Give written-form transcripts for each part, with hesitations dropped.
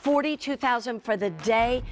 $42,000 for the day.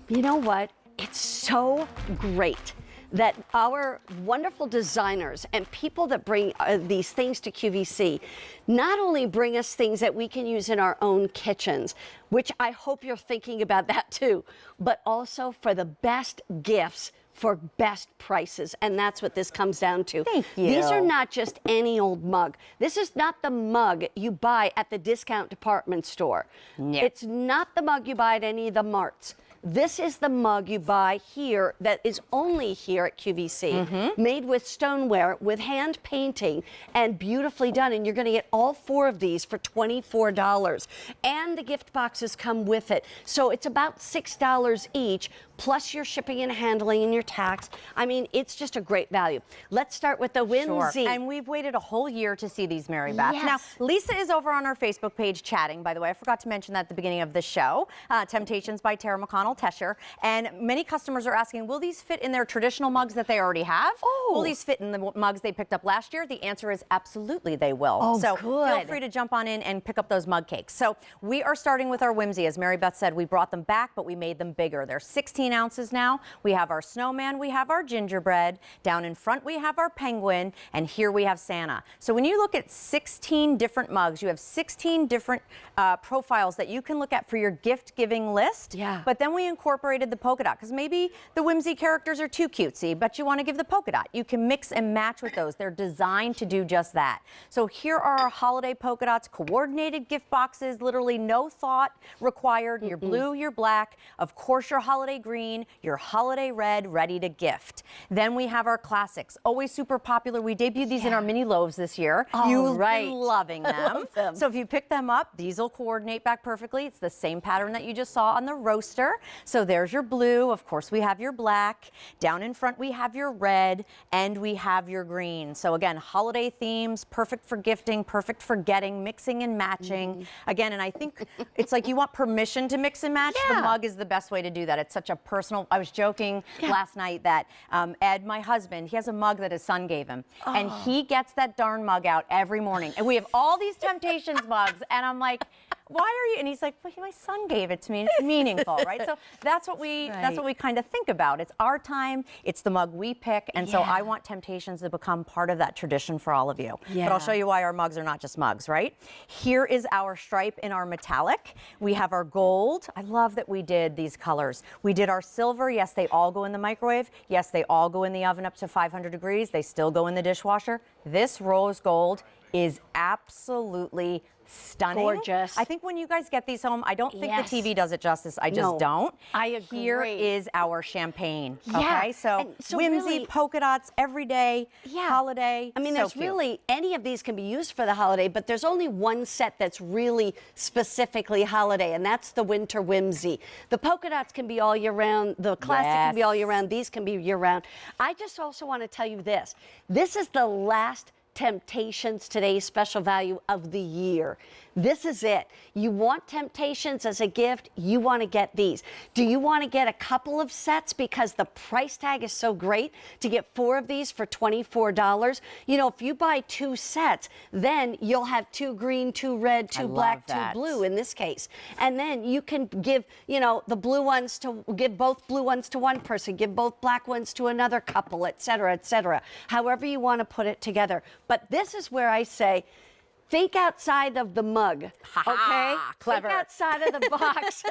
You know what? It's so great that our wonderful designers and people that bring these things to QVC not only bring us things that we can use in our own kitchens, which I hope you're thinking about that too, but also for the best gifts for best prices, and that's what this comes down to. Thank you. These are not just any old mug. This is not the mug you buy at the discount department store. No. It's not the mug you buy at any of the marts. This is the mug you buy here that is only here at QVC, made with stoneware, with hand painting, and beautifully done. And you're going to get all 4 of these for $24. And the gift boxes come with it. So it's about $6 each, plus your shipping and handling and your tax. I mean, it's just a great value. Let's start with the Whimsy. Sure. And we've waited a whole year to see these, Mary Beth. Yes. Now, Lisa is over on our Facebook page chatting, by the way. I forgot to mention that at the beginning of the show. Temptations by Tara McConnell Tesher. And many customers are asking, will these fit in their traditional mugs that they already have? Oh. Will these fit in the mugs they picked up last year? The answer is absolutely they will. Oh, so good. feel free to jump on in and pick up those mug cakes. So we are starting with our Whimsy. As Mary Beth said, we brought them back, but we made them bigger. They're 16 ounces now. We have our snowman, we have our gingerbread. Down in front, we have our penguin, and here we have Santa. So when you look at 16 different mugs, you have 16 different profiles that you can look at for your gift-giving list. Yeah. But then we incorporated the polka dot, because maybe the Whimsy characters are too cutesy, but you want to give the polka dot. You can mix and match with those. They're designed to do just that. So here are our holiday polka dots, coordinated gift boxes, literally no thought required. Your blue, your black, of course your holiday green, your holiday red, ready to gift. Then we have our classics, always super popular. We debuted these in our mini loaves this year. You've been loving them. So if you pick them up, these will coordinate back perfectly. It's the same pattern that you just saw on the roaster. So there's your blue. Of course, we have your black. Down in front, we have your red, and we have your green. So again, holiday themes, perfect for gifting, perfect for getting, mixing and matching. Again, and I think it's like you want permission to mix and match. The mug is the best way to do that. It's such a personal, I was joking last night that Ed, my husband, he has a mug that his son gave him. And he gets that darn mug out every morning. And we have all these Temptations mugs. And I'm like, why are you? And he's like, well, my son gave it to me. And it's meaningful, right? So that's what we kind of think about. It's our time. It's the mug we pick. And so I want Temptations to become part of that tradition for all of you. But I'll show you why our mugs are not just mugs, right? Here is our stripe in our metallic. We have our gold. I love that we did these colors. We did our silver. Yes, they all go in the microwave. Yes, they all go in the oven up to 500 degrees. They still go in the dishwasher. This rose gold is absolutely stunning. Gorgeous. I think when you guys get these home, I don't think the TV does it justice. I just don't. I agree. Here is our champagne. Yeah. Okay, so, so Whimsy, really, polka dots, everyday, holiday. I mean, so there's cute. really, any of these can be used for the holiday, but there's only one set that's really specifically holiday, and that's the Winter Whimsy. The polka dots can be all year round. The classic can be all year round. These can be year round. I just also want to tell you this. This is the last Temptations Today's special value of the year. This is it. You want Temptations as a gift, you want to get these. Do you want to get a couple of sets because the price tag is so great to get 4 of these for $24? You know, if you buy 2 sets, then you'll have 2 green, 2 red, 2 black, 2 blue in this case. And then you can give, you know, the blue ones to, give both blue ones to one person, give both black ones to another couple, et cetera, however you want to put it together. But this is where I say, think outside of the mug, okay? Clever. Think outside of the box.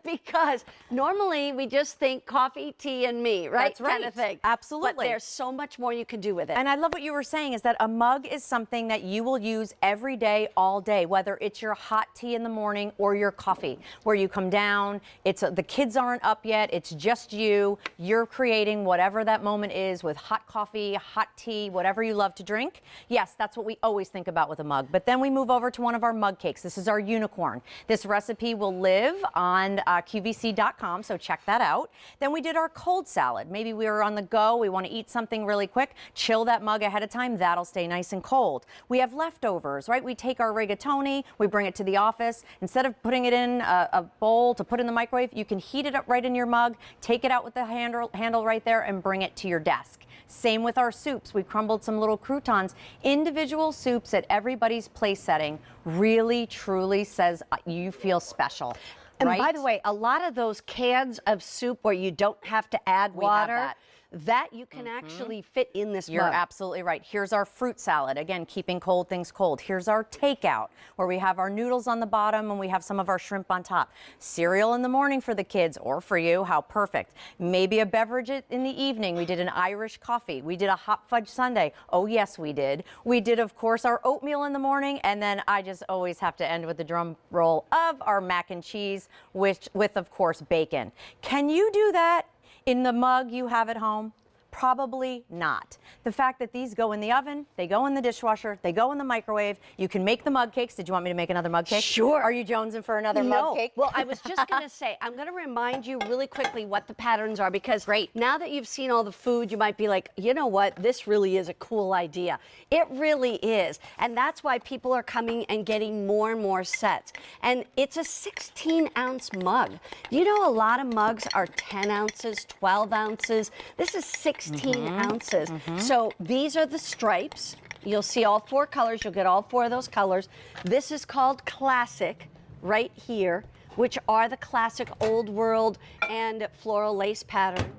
Because normally we just think coffee, tea, and me, right? That's right. Kind of thing. Absolutely. But there's so much more you can do with it. And I love what you were saying is that a mug is something that you will use every day, all day, whether it's your hot tea in the morning or your coffee, where you come down, the kids aren't up yet, it's just you, you're creating whatever that moment is with hot coffee, hot tea, whatever you love to drink. Yes, that's what we always think about with a mug. But then we move over to one of our mug cakes. This is our unicorn. This recipe will live on on QVC.com, so check that out. Then we did our cold salad. Maybe we were on the go, we want to eat something really quick, chill that mug ahead of time, that'll stay nice and cold. We have leftovers, right? We take our rigatoni, we bring it to the office. Instead of putting it in a bowl to put in the microwave, you can heat it up right in your mug, take it out with the handle right there, and bring it to your desk. Same with our soups. We crumbled some little croutons. Individual soups at everybody's place setting really, truly says you feel special. And right? by the way, a lot of those cans of soup where you don't have to add water, that you can actually fit in this You're mug. absolutely right. Here's our fruit salad. Again, keeping cold things cold. Here's our takeout, where we have our noodles on the bottom and we have some of our shrimp on top. Cereal in the morning for the kids or for you. How perfect. Maybe a beverage in the evening. We did an Irish coffee. We did a hot fudge sundae. Oh, yes, we did. We did, of course, our oatmeal in the morning. And then I just always have to end with the drum roll of our mac and cheese, with, of course, bacon. Can you do that in the mug you have at home? Probably not. The fact that these go in the oven, they go in the dishwasher, they go in the microwave. You can make the mug cakes. Did you want me to make another mug cake? Sure. Are you jonesing for another mug cake? Well, I was just going to say, I'm going to remind you really quickly what the patterns are, because now that you've seen all the food, you might be like, you know what, this really is a cool idea. It really is. And that's why people are coming and getting more and more sets. And it's a 16-ounce mug. You know, a lot of mugs are 10 ounces, 12 ounces. This is 16 ounces. So these are the stripes. You'll see all 4 colors. You'll get all 4 of those colors. This is called Classic right here, which are the classic old world and floral lace pattern.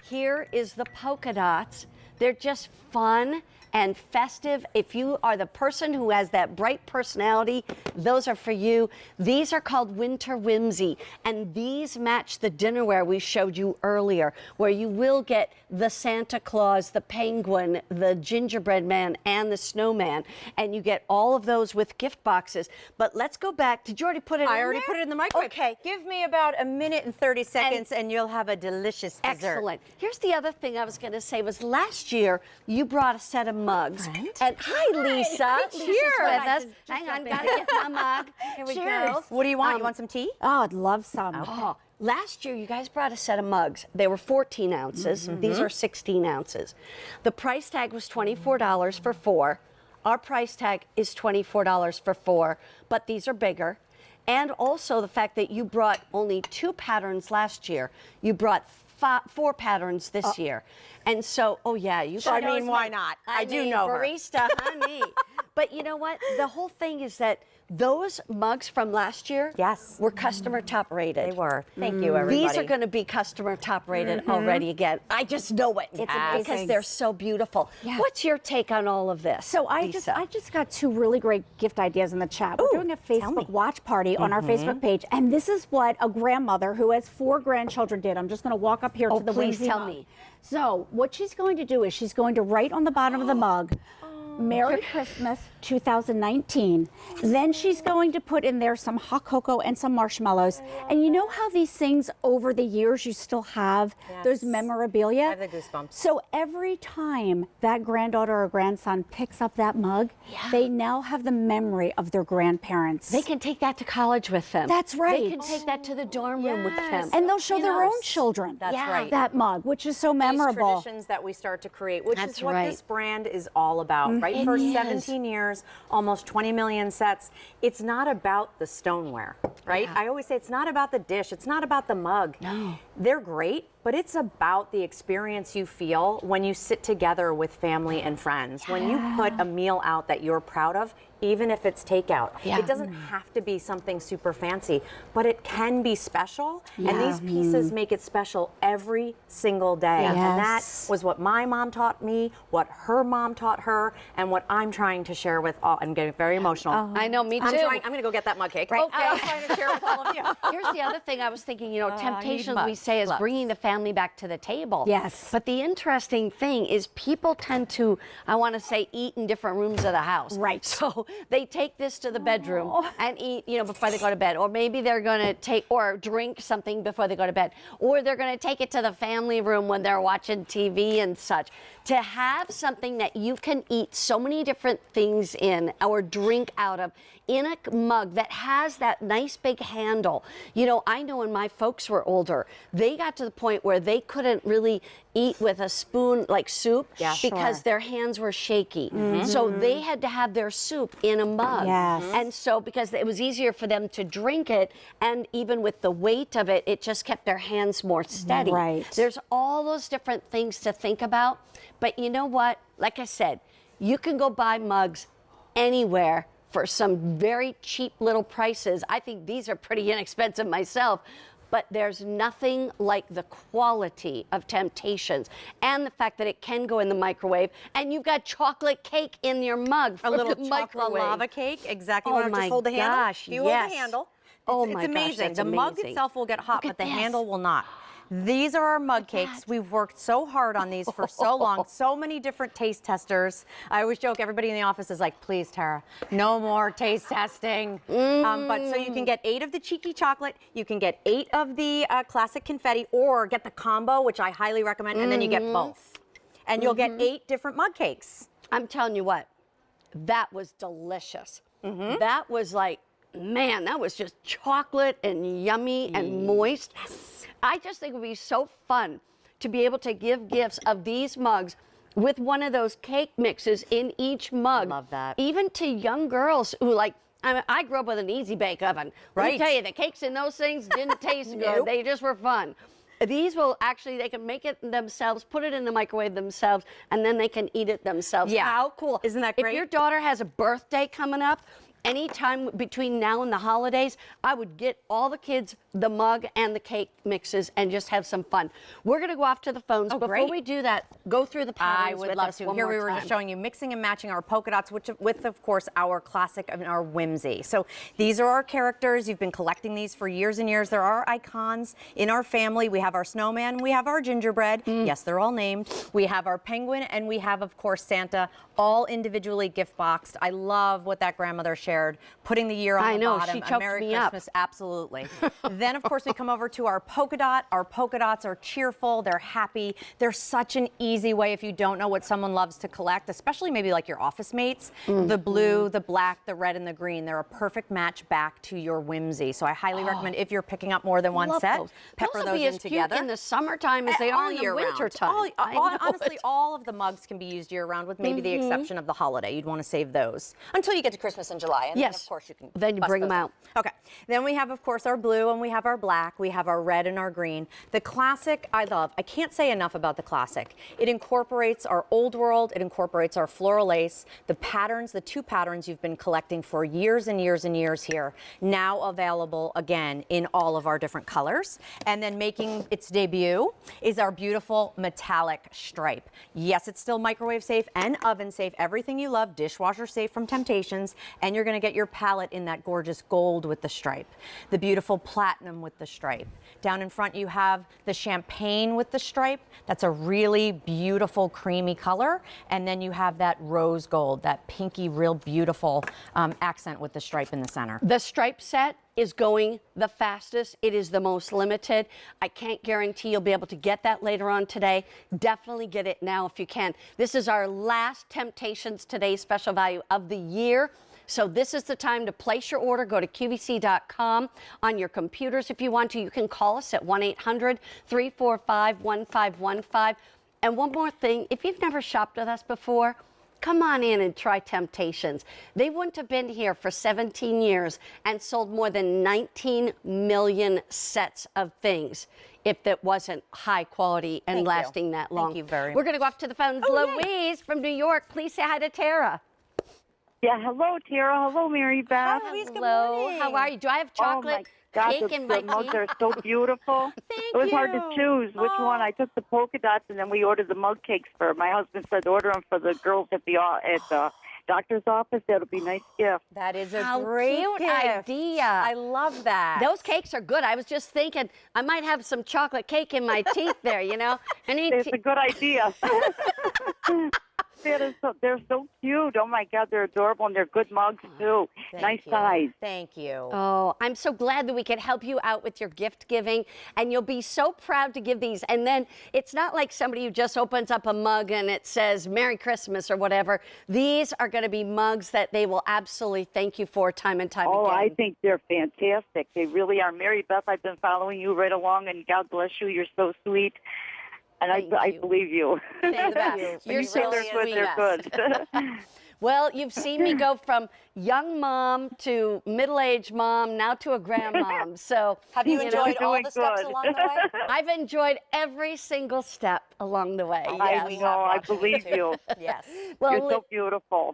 Here is the polka dots. They're just fun and festive. If you are the person who has that bright personality, those are for you. These are called Winter Whimsy, and these match the dinnerware we showed you earlier, where you will get the Santa Claus, the penguin, the gingerbread man, and the snowman, and you get all of those with gift boxes. But let's go back. Did you already put it in there? I already put it in the microwave. Okay. Give me about a minute and 30 seconds and you'll have a delicious dessert. Excellent. Here's the other thing I was going to say was last year you brought a set of mugs. And hi, Lisa. Lisa's with us. Hang on, gotta get my mug. Here we Cheers. go. What do you want? You want some tea? Oh, I'd love some. Oh, last year you guys brought a set of mugs. They were 14 ounces. These are 16 ounces. The price tag was $24 for 4. Our price tag is $24 for 4, but these are bigger. And also the fact that you brought only 2 patterns last year. You brought 4 patterns this year. And so, oh yeah, you I guys. mean, why not? I do mean, know her. barista, honey. But you know what? The whole thing is that those mugs from last year were customer top rated. They were. Thank you, everybody. These are going to be customer top rated already again. I just know it. It's amazing. Because they're so beautiful. Yeah. What's your take on all of this? So I just got 2 really great gift ideas in the chat. We're doing a Facebook watch party on our Facebook page, and this is what a grandmother who has 4 grandchildren did. I'm just going to walk up here to the please Whimsy tell mug. me. So what she's going to do is she's going to write on the bottom of the mug, Merry Christmas 2019. Then she's going to put in there some hot cocoa and some marshmallows. And you know how these things over the years you still have those memorabilia? I have the goosebumps. So every time that granddaughter or grandson picks up that mug, they now have the memory of their grandparents. They can take that to college with them. That's right. They can take that to the dorm room with them. And they'll show their own children That's right. that mug, which is so memorable. These traditions that we start to create, which That's is what right. this brand is all about, right? For 17 years, almost 20 million sets. It's not about the stoneware, right? I always say it's not about the dish. It's not about the mug. No. They're great, but it's about the experience you feel when you sit together with family and friends. When you put a meal out that you're proud of, even if it's takeout. It doesn't have to be something super fancy, but it can be special. And these pieces make it special every single day. And that was what my mom taught me, what her mom taught her, and what I'm trying to share with all. I'm getting very emotional. I know, me too. I'm going to go get that mug cake. Right. Okay. I'm trying to share with all of you. Here's the other thing I was thinking, you know, I need Temptations, we mugs. say, is Loves. bringing the family back to the table. Yes. But the interesting thing is people tend to, I want to say, eat in different rooms of the house. Right. So they take this to the bedroom and eat, you know, before they go to bed. Or maybe they're going to take or drink something before they go to bed. Or they're going to take it to the family room when they're watching TV and such. To have something that you can eat so many different things in, or drink out of, in a mug that has that nice big handle. You know, I know when my folks were older, they got to the point where they couldn't really eat with a spoon like soup because their hands were shaky. So they had to have their soup in a mug. And so because it was easier for them to drink it, and even with the weight of it, it just kept their hands more steady. There's all those different things to think about. But you know what? Like I said, you can go buy mugs anywhere for some very cheap little prices. I think these are pretty inexpensive myself, but there's nothing like the quality of Temp-tations and the fact that it can go in the microwave, and you've got chocolate cake in your mug from A little the chocolate microwave. lava cake. Exactly. Oh You want to my just hold the handle? gosh, You hold the handle. It's Gosh, amazing. that's The mug amazing. itself will get hot, Look but at the this. handle will not. These are our mug cakes. We've worked so hard on these for so long. So many different taste testers. I always joke, everybody in the office is like, please, Tara, no more taste testing. But so you can get 8 of the cheeky chocolate, you can get 8 of the classic confetti, or get the combo, which I highly recommend, and then you get both. And you'll get 8 different mug cakes. I'm telling you what, that was delicious. That was like, man, that was just chocolate and yummy and moist. I just think it would be so fun to be able to give gifts of these mugs with one of those cake mixes in each mug. Love that. Even to young girls who like, I mean, I grew up with an easy bake oven. Let me tell you, the cakes in those things didn't taste good. They just were fun. These will actually, they can make it themselves, put it in the microwave themselves, and then they can eat it themselves. Yeah. How cool. Isn't that great? If your daughter has a birthday coming up, anytime between now and the holidays, I would get all the kids the mug and the cake mixes and just have some fun. We're going to go off to the phones. Before we do that, go through the patterns. I would with love us to. one Here more we were just time. showing you mixing and matching our polka dots, with of course our classic and our whimsy. So these are our characters. You've been collecting these for years and years. They're our icons in our family. We have our snowman, we have our gingerbread. Yes, they're all named. We have our penguin, and we have, of course, Santa, all individually gift boxed. I love what that grandmother shared, putting the year on the bottom. She A choked Merry me up. Christmas, absolutely. Then, of course, we come over to our polka dot. Our polka dots are cheerful, they're happy. They're such an easy way if you don't know what someone loves to collect, especially maybe like your office mates. The blue, the black, the red, and the green. They're a perfect match back to your whimsy. So I highly recommend, if you're picking up more than one Love set, those. pepper Those will those be in as together. cute in the summertime as they All are in the year round. wintertime. Honestly, all of the mugs can be used year round, with maybe the exception of the holiday. You'd want to save those until you get to Christmas in July. And then, of course, you can Then you bust bring 'em those out. Okay. Then we have, of course, our blue, and we have our black. We have our red and our green. The classic, I love. I can't say enough about the classic. It incorporates our old world. It incorporates our floral lace. The patterns, the 2 patterns you've been collecting for years and years and years here, now available again in all of our different colors. And then making its debut is our beautiful metallic stripe. Yes, it's still microwave safe and oven safe. Everything you love, dishwasher safe from Temp-tations. And you're going to get your palette in that gorgeous gold with the stripe, the beautiful platinum with the stripe. Down in front you have the champagne with the stripe. That's a really beautiful creamy color. And then you have that rose gold, that pinky, real beautiful accent with the stripe in the center. The stripe set is going the fastest. It is the most limited. I can't guarantee you'll be able to get that later on today. Definitely get it now if you can. This is our last Temp-tations Today special value of the year. So this is the time to place your order. Go to QVC.com on your computers if you want to. You can call us at 1-800-345-1515. And one more thing, if you've never shopped with us before, come on in and try Temp-tations. They wouldn't have been here for 17 years and sold more than 19 million sets of things if it wasn't high quality and lasting that long. Thank you very much. We're going to go off to the phones. Louise from New York, please say hi to Tara. Yeah, hello, Tara. Hello, Mary Beth. Hi, Louise. Good Hello, morning. how are you? Do I have chocolate cake in my the mugs tea? are so beautiful. Thank It was hard to you. choose which one. I took the polka dots, and then we ordered the mug cakes for my husband. Said order them for the girls at the doctor's office. That'll be a nice gift. That is a How great cute gift. idea. I love that. Those cakes are good. I was just thinking I might have some chocolate cake in my teeth there, you know? It's a good idea. They're so cute. Oh my God, they're adorable and they're good mugs too. Nice size. Thank you. Oh, I'm so glad that we could help you out with your gift giving, and you'll be so proud to give these. And then it's not like somebody who just opens up a mug and it says Merry Christmas or whatever. These are going to be mugs that they will absolutely thank you for time and time Oh, again. I think they're fantastic. They really are. Mary Beth, I've been following you right along, and God bless you. You're so sweet. And I believe you. Thank you. You're so they're good. sweet. They're good. Well, you've seen me go from young mom to middle-aged mom, now to a grandmom. So Have you know, enjoyed all doing the steps good. along the way? I've enjoyed every single step along the way. I Yes. know. I believe you. Yes. Well, You're so beautiful.